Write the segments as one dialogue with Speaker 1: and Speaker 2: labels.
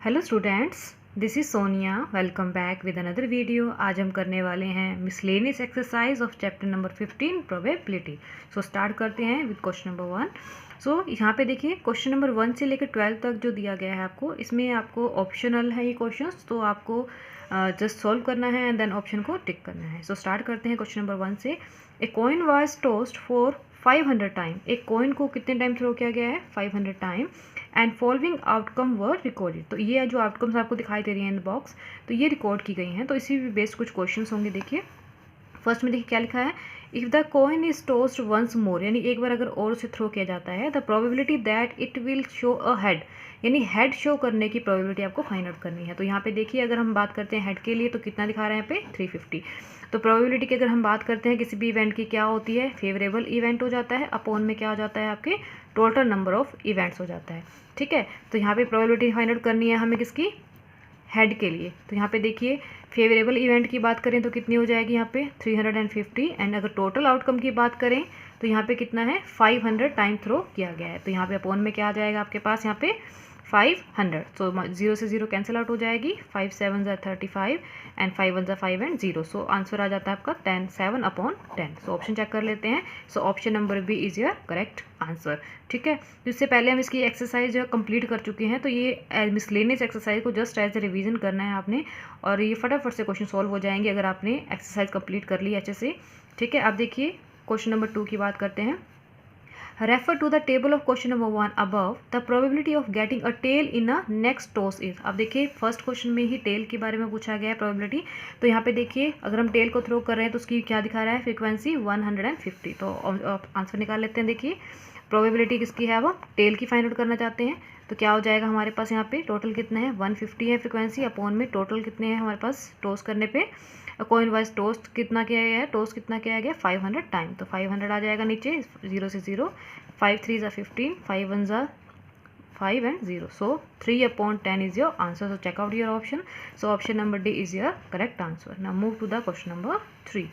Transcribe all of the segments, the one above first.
Speaker 1: Hello students, this is Sonia. Welcome back with another video. आज हम करने वाले हैं miscellaneous exercise of chapter number 15 probability. So start करते हैं विद क्वेश्चन नंबर 1। सो यहाँ पे देखिए क्वेश्चन नंबर 1 से लेकर 12 तक जो दिया गया है आपको, इसमें आपको ऑप्शनल है ये क्वेश्चंस, तो आपको जस्ट सॉल्व करना है एंड देन ऑप्शन को टिक करना है। सो स्टार्ट करते हैं क्वेश्चन नंबर 1 से। A coin was tossed for 500 time. एक कॉइन को कितने टाइम थ्रो किया गया है? 500 time. And following outcome were recorded. तो ये जो आउटकम्स आपको दिखाई दे रही हैं इन द बॉक्स, तो ये रिकॉर्ड की गई हैं। तो इसी भी बेस्ड कुछ क्वेश्चंस होंगे। देखिए फर्स्ट में देखिए क्या लिखा है, if the coin is tossed once more, यानी एक बार अगर और उसे थ्रो किया जाता है, the probability that it will show a head, यानी हेड शो करने की प्रोबेबिलिटी आपको फाइंड आउट करनी है। तो यहाँ पे देखिए अगर हम बात करते हैं हेड के लिए तो कितना दिखा रहे हैं यहाँ पे 350। तो प्रोबेबिलिटी की अगर हम बात करते हैं किसी भी इवेंट की, क्या होती है? फेवरेबल इवेंट हो जाता है, अपॉन में क्या हो जाता है आपके टोटल नंबर ऑफ इवेंट्स हो जाता है। ठीक है, तो यहाँ पे प्रोबेबिलिटी फाइंड आउट करनी है हमें किसकी? हेड के लिए। तो यहाँ पे देखिए फेवरेबल इवेंट की बात करें तो कितनी हो जाएगी यहाँ पे 350। एंड अगर टोटल आउटकम की बात करें तो यहाँ पे कितना है? 500 टाइम थ्रो किया गया है। तो यहाँ पे अपॉन में क्या आ जाएगा आपके पास यहाँ पे 500। सो 0 से 0 कैंसिल आउट हो जाएगी। 5 7 35 एंड 5 1 5 एंड 0। सो आंसर आ जाता है आपका 10 7 अपॉन 10। सो ऑप्शन चेक कर लेते हैं। So option number B is your correct answer. ठीक है, तो इससे पहले हम इसकी एक्सरसाइज जो है कंप्लीट कर चुके हैं। तो ये मिसलेनियस एक्सरसाइज को जस्ट एज ए रिवीजन करना है आपने, और ये फटाफट से क्वेश्चन सॉल्व हो जाएंगे अगर आपने एक्सरसाइज कंप्लीट कर ली अच्छे से। ठीक है, अब देखिए क्वेश्चन नंबर 2 की बात करते हैं। Refer to the table of question number 1 above. The probability of getting a tail in a next toss is. अब देखिए फर्स्ट क्वेश्चन में ही टेल के बारे में पूछा गया है प्रोबेबिलिटी। तो यहाँ पे देखिए अगर हम टेल को थ्रो कर रहे हैं तो उसकी क्या दिखा रहा है? फ्रीक्वेंसी 150। तो आंसर निकाल लेते हैं। देखिए प्रोबेबिलिटी किसकी है? वो टेल की फाइंड आउट करना चाहते हैं। तो क्या हो जाएगा हमारे पास यहाँ पे? टोटल कितना है? 150 है फ्रीक्वेंसी, अपॉन में टोटल कितने हैं हमारे पास टॉस करने पे? कॉइन वाइज टोस्ट कितना किया गया है? टोस्ट कितना किया गया? 500 टाइम। तो 500 आ जाएगा नीचे 0 से 0। 5 3 15, 5 1 5 and 0. So 3 upon 10 is your answer. So check out your option. So option number D is your correct answer. Now move to the question number 3.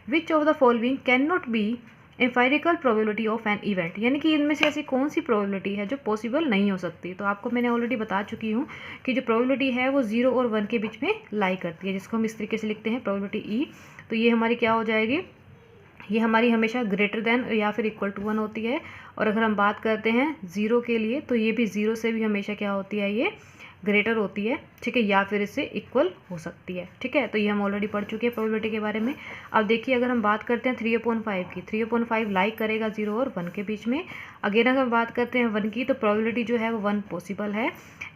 Speaker 1: Which of the following cannot be empirical probability of an event, यानी कि इनमें से ऐसी कौन सी probability है जो possible नहीं हो सकती? तो आपको मैंने ऑलरेडी बता चुकी हूँ कि जो प्रोबेबिलिटी है वो 0 और 1 के बीच में लाई करती है, जिसको हम इस तरीके से लिखते हैं प्रोबेबिलिटी ई। तो ये हमारी क्या हो जाएगी? ये हमारी हमेशा ग्रेटर देन या फिर इक्वल टू 1 होती है। और अगर हम बात करते हैं 0 के लिए तो ये भी 0 से भी हमेशा क्या होती है? ये ग्रेटर होती है। ठीक है, या फिर इससे इक्वल हो सकती है। ठीक है, तो ये हम ऑलरेडी पढ़ चुके हैं प्रोबेबिलिटी के बारे में। अब देखिए अगर हम बात करते हैं 3/5 की, 3/5 लाइक करेगा 0 और 1 के बीच में। अगेन अगर हम बात करते हैं 1 की, तो प्रोबेबिलिटी जो है वो 1 पॉसिबल है।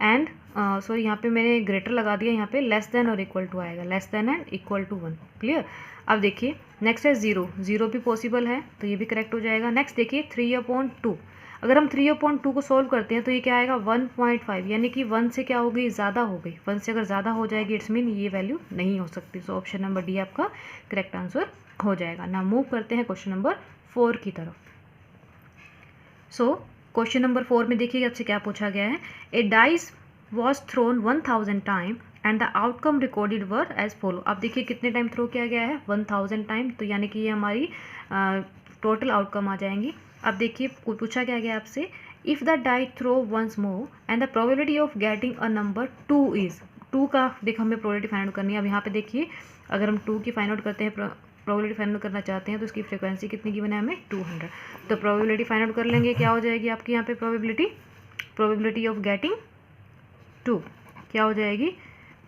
Speaker 1: एंड सॉरी यहाँ पे मैंने ग्रेटर लगा दिया, यहाँ पे लेस देन और इक्वल टू आएगा, less than and equal to 1। Clear. अब देखिए नेक्स्ट है 0, 0 भी पॉसिबल है, तो ये भी करेक्ट हो जाएगा। नेक्स्ट देखिए 3/2। अगर हम 3/2 को सोल्व करते हैं तो ये क्या आएगा? 1.5, यानी कि 1 से क्या हो गई? ज़्यादा हो गई। 1 से अगर ज़्यादा हो जाएगी इट्स मीन ये वैल्यू नहीं हो सकती। सो ऑप्शन नंबर डी आपका करेक्ट आंसर हो जाएगा। ना मूव करते हैं क्वेश्चन नंबर 4 की तरफ। सो क्वेश्चन नंबर 4 में देखिए आपसे क्या पूछा गया है। A dice was thrown 1000 time and the outcome recorded were as follow. अब देखिए कितने टाइम थ्रो किया गया है? 1000 टाइम। तो यानी कि ये हमारी टोटल आउटकम आ जाएंगी। अब देखिए पूछा क्या गया आपसे, if the die throw once more and the probability of getting a number 2 is. 2 का देखो हमें प्रोबेबिलिटी फाइंड आउट करनी है। अब यहाँ पे देखिए अगर हम 2 की फाइंड आउट करते हैं, प्रोबेबिलिटी फाइंड आउट करना चाहते हैं, तो इसकी फ्रीक्वेंसी कितनी गिवन है हमें? 200। तो प्रोबेबिलिटी फाइंड आउट कर लेंगे, क्या हो जाएगी आपकी यहाँ पे? प्रोबेबिलिटी ऑफ गेटिंग 2 क्या हो जाएगी?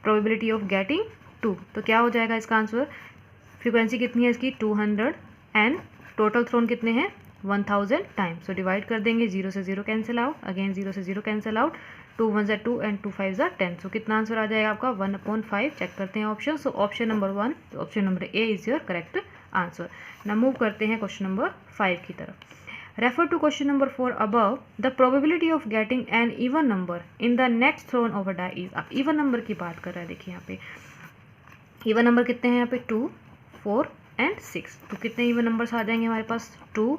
Speaker 1: Probability of getting 2। तो क्या हो जाएगा इसका आंसर? फ्रीक्वेंसी कितनी है इसकी? 200 एंड टोटल थ्रोन कितने हैं? 1000 टाइम। सो डिवाइड कर देंगे, 0 से 0 कैंसिल आउट, अगेन 0 से 0 कैंसिल आउट, 2 1 2 एंड 2 5 10। सो कितना आंसर आ जाएगा आपका? 1/5। चेक करते हैं option. So option number 1, option number A is your correct answer. Now move करते हैं क्वेश्चन नंबर 5 की तरफ। Refer to question number 4 above. The probability of getting an even number in the next thrown of a die is. अब even number की बात कर रहा है। देखिए यहाँ पे इवन नंबर कितने हैं यहाँ पे? 2 4 एंड 6। तो कितने इवन नंबर्स आ जाएंगे हमारे पास? 2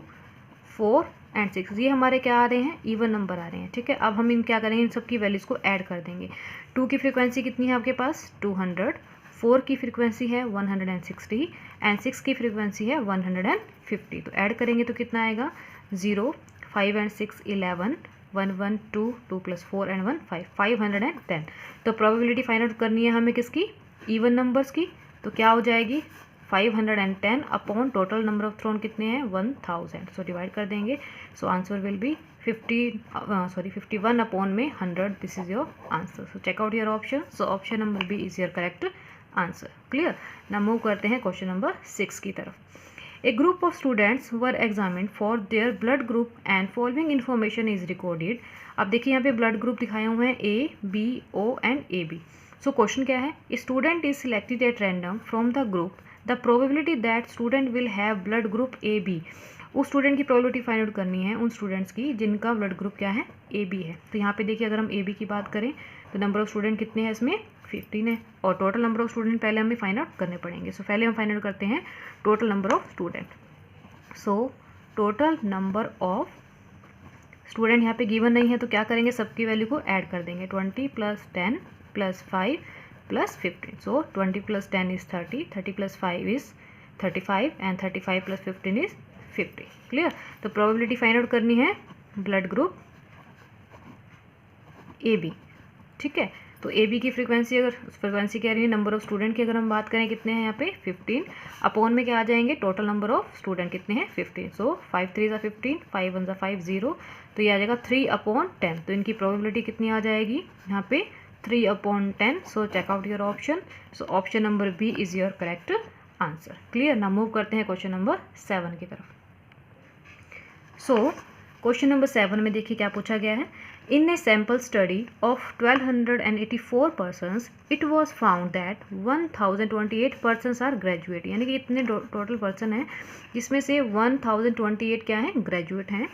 Speaker 1: 4 एंड 6। ये हमारे क्या आ रहे हैं? इवन नंबर आ रहे हैं। ठीक है, अब हम इन क्या करेंगे? इन सब की वैल्यूज़ को ऐड कर देंगे। 2 की फ्रीक्वेंसी कितनी है आपके पास? 200। 4 की फ्रीक्वेंसी है 160 एंड 6 की फ्रीक्वेंसी है 150। तो ऐड करेंगे तो कितना आएगा? 0 5 एंड 6 11 1 1 2 2 + 4 and 1 5 510। तो प्रोबेबिलिटी फाइंड आउट करनी है हमें किसकी, इवन नंबर्स की। तो क्या हो जाएगी 510 upon total number of thrown कितने हैं 1000। सो डिवाइड कर देंगे। So answer will be 51 upon में 100। This is your answer. So check out your option. So option number B is your correct answer. Clear. Now move करते हैं question number 6 की तरफ। A group of students were examined for their blood group and following information is recorded। अब देखिए यहाँ पे blood group दिखाए हुए हैं A, B, O and AB। So question क्या है, student is selected at random from the group, the probability that student will have blood group AB। उस स्टूडेंट की प्रोबेबिलिटी फाइंड आउट करनी है उन स्टूडेंट्स की जिनका ब्लड ग्रुप क्या है AB है। तो यहाँ पे देखिए अगर हम AB की बात करें तो नंबर ऑफ स्टूडेंट कितने हैं इसमें 15 है, और टोटल नंबर ऑफ स्टूडेंट पहले हमें फाइंड आउट करने पड़ेंगे। सो पहले हम फाइंड आउट करते हैं total number of student. So total number of student यहाँ पे गिवन नहीं है तो क्या करेंगे, सबकी वैल्यू को ऐड कर देंगे। 20 + 10 + 5 + 15। सो 20 + 10 is 30, 30 + 5 is 35 and 35 + 15 is 50। Clear. तो प्रोबेबिलिटी फाइंड आउट करनी है ब्लड ग्रुप AB। ठीक है। तो AB की फ्रीक्वेंसी, अगर फ्रीक्वेंसी कह रही है नंबर ऑफ स्टूडेंट की अगर हम बात करें कितने हैं यहाँ पे 15, अपॉन में क्या आ जाएंगे टोटल नंबर ऑफ स्टूडेंट कितने हैं 15। सो 5 3 = 15, 5 1 = 5 0, तो ये आ जाएगा 3/10। तो इनकी प्रोबेबिलिटी कितनी आ जाएगी यहाँ पे 3/10। So check out your option. So option number B is your correct answer. Clear. Now move करते हैं क्वेश्चन नंबर 7 की तरफ। सो क्वेश्चन नंबर 7 में देखिए क्या पूछा गया है। In a sample study of 1284 persons, it was found that 1028 persons are graduate। यानी कि इतने टोटल पर्सन हैं जिसमें से 1028 क्या हैं ग्रेजुएट हैं।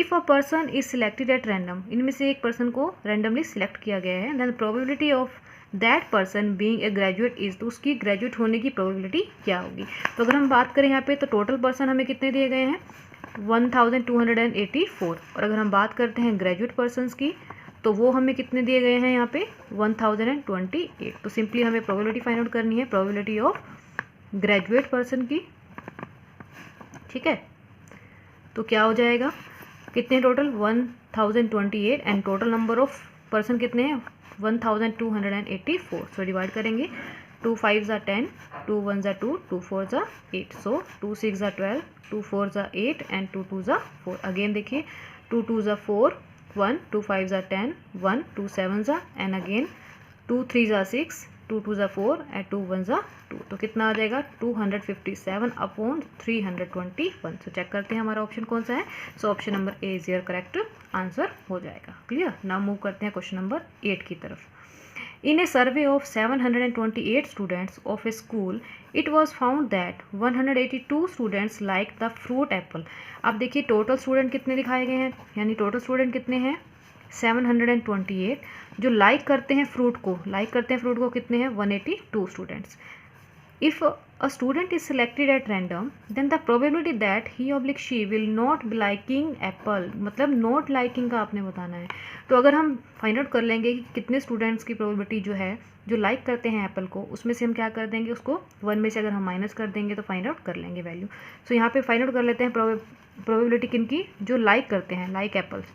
Speaker 1: If a person is selected at random, इनमें से एक पर्सन को रैंडमली सिलेक्ट किया गया है, then probability of that person being a graduate is, तो उसकी ग्रेजुएट होने की प्रोबेबिलिटी क्या होगी। तो अगर हम बात करें यहाँ पे तो टोटल पर्सन हमें कितने दिए गए हैं 1284, और अगर हम बात करते हैं ग्रेजुएट पर्सन्स की तो वो हमें कितने दिए गए हैं यहाँ पे 1028। तो सिंपली हमें प्रोबेबिलिटी फाइंड आउट करनी है प्रोबेबिलिटी ऑफ ग्रेजुएट पर्सन की। ठीक है। तो क्या हो जाएगा, कितने total 1028 and total number of person कितने हैं 1284। सो डिवाइड करेंगे 2 5 = 10, 2 1 = 2, 2 4 = 8। सो 2 6 = 12, 2 4 = 8 एंड 2 2 = 4। अगेन देखिए 2 2 = 4, 1 2 5 = 10, 1 2 7 एंड अगेन 2 3 = 6, 2 2 = 4 एंड 2 1 = 2। तो कितना आ जाएगा 257/321। सो चेक करते हैं हमारा ऑप्शन कौन सा है। सो option number A is your correct answer हो जाएगा। क्लियर। नाउ मूव करते हैं क्वेश्चन नंबर 8 की तरफ। In a survey of 728 students of a school, it was found that 182 students liked the fruit apple। अब देखिए टोटल स्टूडेंट कितने दिखाए गए हैं, यानी टोटल स्टूडेंट कितने हैं 728, जो लाइक करते हैं फ्रूट को कितने हैं 182 students. If a student is selected at random, then the probability that he/she will not be liking apple, मतलब not liking का आपने बताना है। तो अगर हम फाइंड आउट कर लेंगे कि कितने स्टूडेंट्स की प्रोबेबिलिटी जो है जो लाइक करते हैं एप्पल को, उसमें से हम क्या कर देंगे उसको 1 में से अगर हम माइनस कर देंगे तो फाइंड आउट कर लेंगे वैल्यू। सो यहाँ पे फाइंड आउट कर लेते हैं प्रोबेबिलिटी किनकी, जो लाइक करते हैं लाइक एप्पल्स।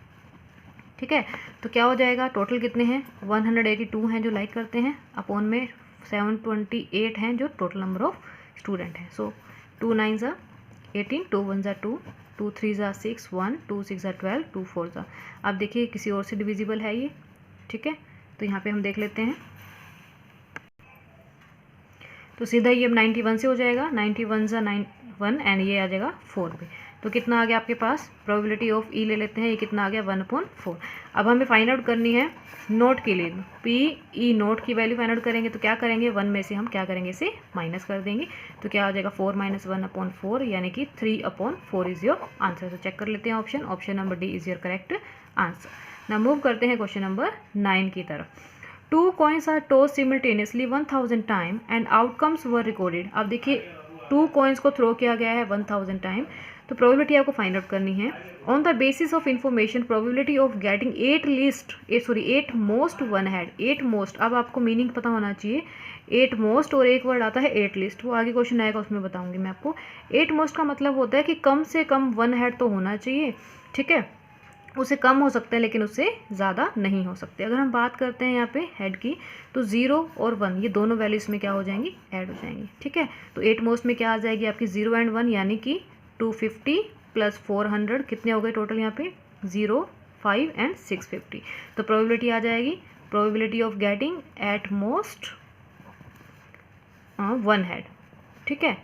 Speaker 1: ठीक है। तो क्या हो जाएगा टोटल कितने हैं 182 हैं जो लाइक करते हैं, अपॉन में 728 हैं जो टोटल नंबर ऑफ स्टूडेंट हैं। सो 2 9 = 18, 2 1 = 2, 2 3 = 6, 1 2 6 = 12, 2 4 = अब देखिए किसी और से डिविजिबल है ये। ठीक है। तो यहाँ पे हम देख लेते हैं तो सीधा ये अब 91 से हो जाएगा, 91 = 91 एंड ये आ जाएगा 4 पे। तो कितना आ गया आपके पास प्रोबेबिलिटी ऑफ ई ले लेते हैं, ये कितना आ गया 1/4। अब हमें फाइंड आउट करनी है नोट के लिए, PE नोट की वैल्यू फाइंड आउट करेंगे तो क्या करेंगे 1 में से हम क्या करेंगे इसे माइनस कर देंगे। तो क्या आ जाएगा 4 - 1/4 यानी कि 3/4 इज योर आंसर। तो चेक कर लेते हैं option number D is your correct answer. Now move करते हैं क्वेश्चन नंबर 9 की तरफ। 2 coins are tossed simultaneously 1000 time and outcomes were recorded. अब देखिए 2 coins को थ्रो किया गया है 1000 टाइम, तो प्रोबेबिलिटी आपको फाइंड आउट करनी है on the basis of information probability of getting 8 most one had. 8 most, अब आपको मीनिंग पता होना चाहिए। 8 मोस्ट और एक वर्ड आता है 8 लिस्ट, वो आगे क्वेश्चन आएगा उसमें बताऊंगी मैं आपको। 8 मोस्ट का मतलब होता है कि कम से कम वन हैड तो होना चाहिए। ठीक है। उससे कम हो सकते हैं लेकिन उससे ज़्यादा नहीं हो सकते। अगर हम बात करते हैं यहाँ पे हेड की, तो 0 और 1 ये दोनों वैल्यू इसमें क्या हो जाएंगी, ऐड हो जाएंगी। ठीक है, तो 8 मोस्ट में क्या आ जाएगी आपकी 0 एंड 1 यानी कि 250 प्लस 400 कितने हो गए टोटल यहाँ पे 0, 5 एंड 650। तो प्रोबेबिलिटी आ जाएगी, probability of getting at most 1 head. ठीक है,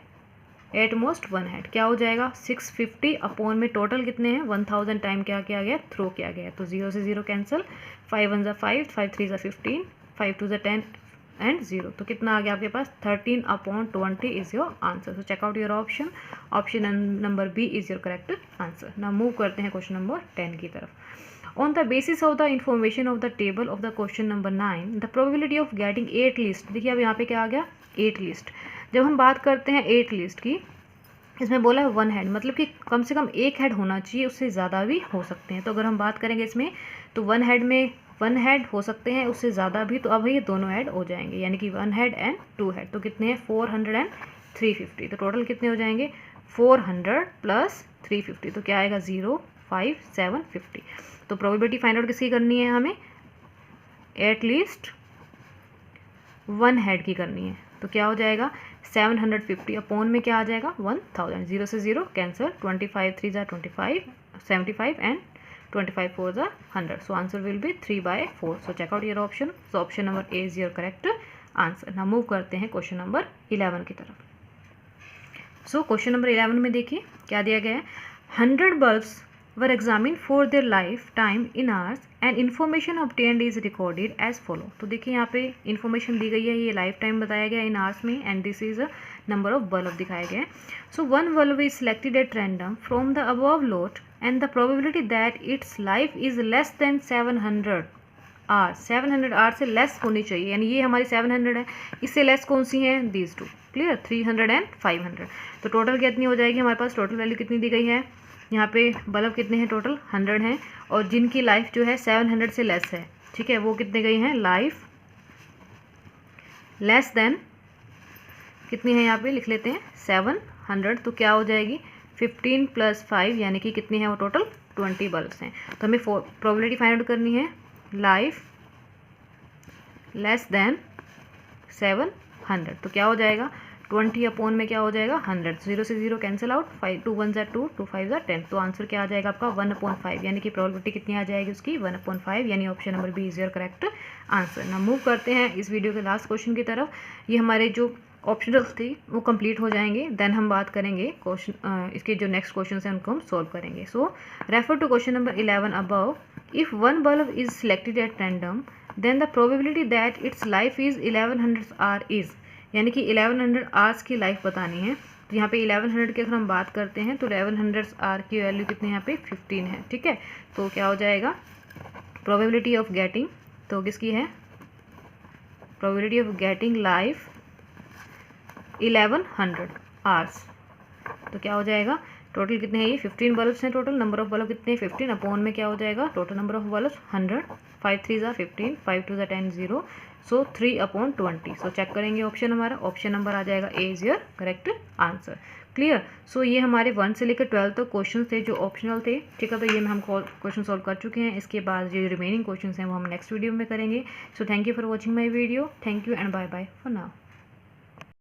Speaker 1: एट मोस्ट 1 हेड क्या हो जाएगा 650 अपॉन में टोटल कितने हैं 1000 टाइम क्या किया गया, थ्रो किया गया। तो 0 से 0 कैंसिल, 5 1 5, 5 3 15, 5 2 10 एंड 0। तो कितना आ गया आपके पास 13 upon 20 is your answer. So check out your option, option number B is your correct answer. Now move करते हैं क्वेश्चन नंबर 10 की तरफ। On the basis of the information of the table of the question number 9 the probability of getting 8 least. देखिए अब यहाँ पे क्या आ गया 8 लिस्ट। जब हम बात करते हैं 8 लिस्ट की, इसमें बोला है 1 हेड, मतलब कि कम से कम 1 हेड होना चाहिए, उससे ज़्यादा भी हो सकते हैं। तो अगर हम बात करेंगे इसमें तो 1 हेड में 1 हेड हो सकते हैं, उससे ज़्यादा भी। तो अब ये दोनों ऐड हो जाएंगे यानी कि 1 हेड एंड 2 हेड। तो कितने हैं 400 एंड 350। तो टोटल कितने हो जाएंगे 400 प्लस 350। तो क्या आएगा 0, 5, 7, 50। तो प्रोबेबिलिटी फाइंड आउट किसकी करनी है हमें, एटलीस्ट 1 हेड की करनी है। तो क्या हो जाएगा 750 अपॉन में क्या आ जाएगा 1000, 0 से 0 कैंसिल, 25 3 ज़ा 25, 75 एंड 25 4 ज़ा 100। So answer will be 3/4। So check out your option. So option number A is your correct answer. Now move करते हैं क्वेश्चन नंबर 11 की तरफ। सो क्वेश्चन नंबर 11 में देखिए क्या दिया गया है, 100 bulbs were examined for their lifetime in hours and information obtained is recorded as follow। तो देखिए यहाँ पे information दी गई है, ये लाइफ टाइम बताया गया इन आवर्स में and this is a number of bulb दिखाया गया है। सो 1 bulb is selected at random from the above lot and the probability that its life is less than 700 hours. 700 hours से less होनी चाहिए, यानी ये हमारी 700 है, इससे लेस कौन सी है दीज टू। Clear, 300 and 500। तो टोटल कितनी हो जाएगी हमारे पास, टोटल वैल्यू कितनी दी गई है यहाँ पे, बल्ब कितने हैं टोटल 100 हैं और जिनकी लाइफ जो है 700 से लेस है। ठीक है, वो कितने गई हैं, लाइफ लेस देन कितनी है यहाँ पे लिख लेते हैं 700। तो क्या हो जाएगी 15 प्लस 5 यानी कि कितनी है वो टोटल 20 बल्ब्स हैं। तो हमें प्रोबेबिलिटी फाइंड आउट करनी है, लाइफ लेस देन 700। तो क्या हो जाएगा 20 अपॉन में क्या हो जाएगा 100, 0 से 0 कैंसिल आउट, 5 2 1 2, 2 5 10। तो आंसर क्या आ जाएगा आपका 1/5 यानी कि प्रोबेबिलिटी कितनी आ जाएगी उसकी 1/5 यानी option number B is your correct answer. Now move करते हैं इस वीडियो के लास्ट क्वेश्चन की तरफ। ये हमारे जो ऑप्शनल्स थी वो कंप्लीट हो जाएंगे, देन हम बात करेंगे क्वेश्चन इसके जो नेक्स्ट क्वेश्चन हैं उनको हम सॉल्व करेंगे। So refer to question number 11 above. If 1 bulb is selected at random then the probability that its life is 1100 hour is, यानी कि 1100 आवर्स की लाइफ बतानी है। तो यहाँ पे 1100 की अगर हम बात करते हैं तो 1100 आवर की वैल्यू कितनी यहाँ पे 15 है। ठीक है, तो क्या हो जाएगा प्रोबेबिलिटी ऑफ गेटिंग, तो किसकी है probability of getting life 1100 hours. तो क्या हो जाएगा टोटल कितने हैं ये 15 बल्ब्स हैं, टोटल नंबर ऑफ बल्ब कितने हैं 15 अपॉन में क्या हो जाएगा टोटल नंबर ऑफ बल्ब 100, 5 3 ज़ा 15, 5 2 ज़ा 10, 0। सो 3/20। सो चेक करेंगे ऑप्शन हमारा, ऑप्शन नंबर आ जाएगा A is your correct answer. Clear. So ये हमारे 1 से लेकर 12 तक क्वेश्चन थे जो ऑप्शनल थे। ठीक है, तो ये हम क्वेश्चन सॉल्व कर चुके हैं। इसके बाद जो रिमेनिंग क्वेश्चन हैं वो हम नेक्स्ट वीडियो में करेंगे। So thank you for watching my video, thank you and bye bye for now.